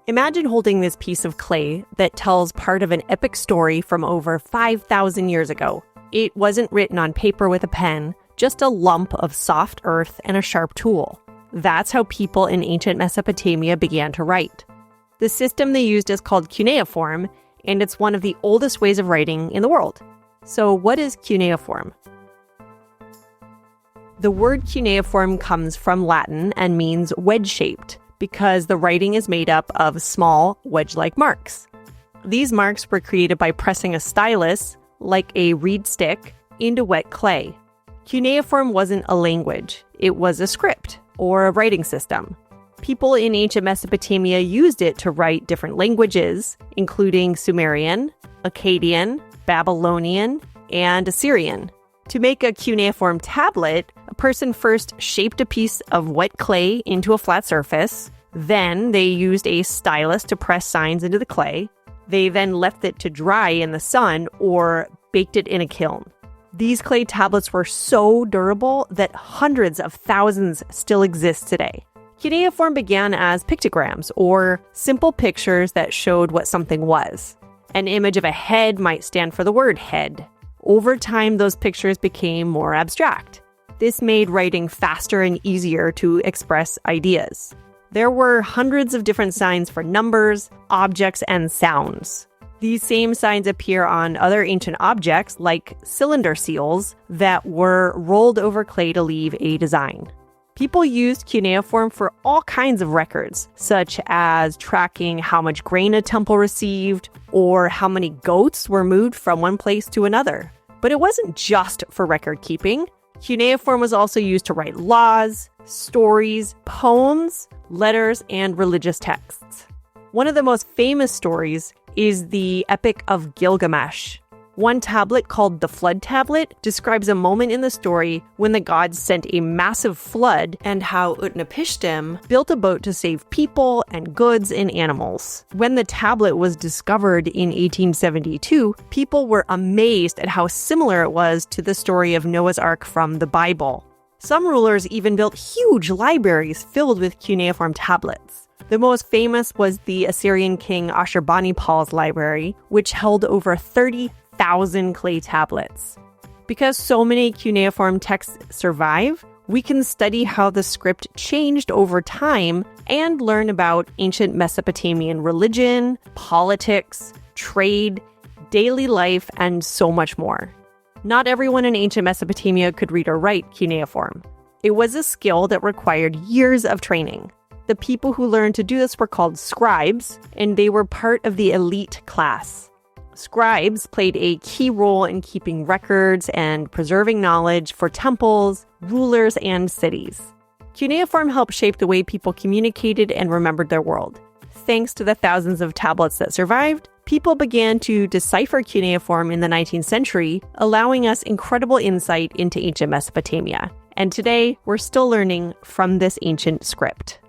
Imagine holding this piece of clay that tells part of an epic story from over 5,000 years ago. It wasn't written on paper with a pen, just a lump of soft earth and a sharp tool. That's how people in ancient Mesopotamia began to write. The system they used is called cuneiform, and it's one of the oldest ways of writing in the world. So what is cuneiform? The word cuneiform comes from Latin and means wedge-shaped, because the writing is made up of small, wedge-like marks. These marks were created by pressing a stylus, like a reed stick, into wet clay. Cuneiform wasn't a language, it was a script, or a writing system. People in ancient Mesopotamia used it to write different languages, including Sumerian, Akkadian, Babylonian, and Assyrian. To make a cuneiform tablet, a person first shaped a piece of wet clay into a flat surface. Then they used a stylus to press signs into the clay. They then left it to dry in the sun or baked it in a kiln. These clay tablets were so durable that hundreds of thousands still exist today. Cuneiform began as pictograms, or simple pictures that showed what something was. An image of a head might stand for the word head. Over time, those pictures became more abstract. This made writing faster and easier to express ideas. There were hundreds of different signs for numbers, objects, and sounds. These same signs appear on other ancient objects, like cylinder seals, that were rolled over clay to leave a design. People used cuneiform for all kinds of records, such as tracking how much grain a temple received, or how many goats were moved from one place to another. But it wasn't just for record keeping. Cuneiform was also used to write laws, stories, poems, letters, and religious texts. One of the most famous stories is the Epic of Gilgamesh. One tablet, called the Flood Tablet, describes a moment in the story when the gods sent a massive flood and how Utnapishtim built a boat to save people and goods and animals. When the tablet was discovered in 1872, people were amazed at how similar it was to the story of Noah's Ark from the Bible. Some rulers even built huge libraries filled with cuneiform tablets. The most famous was the Assyrian king Ashurbanipal's library, which held over 30,000 clay tablets. Because so many cuneiform texts survive, we can study how the script changed over time and learn about ancient Mesopotamian religion, politics, trade, daily life, and so much more. Not everyone in ancient Mesopotamia could read or write cuneiform. It was a skill that required years of training. The people who learned to do this were called scribes, and they were part of the elite class. Scribes played a key role in keeping records and preserving knowledge for temples, rulers, and cities. Cuneiform helped shape the way people communicated and remembered their world. Thanks to the thousands of tablets that survived, people began to decipher cuneiform in the 19th century, allowing us incredible insight into ancient Mesopotamia. And today, we're still learning from this ancient script.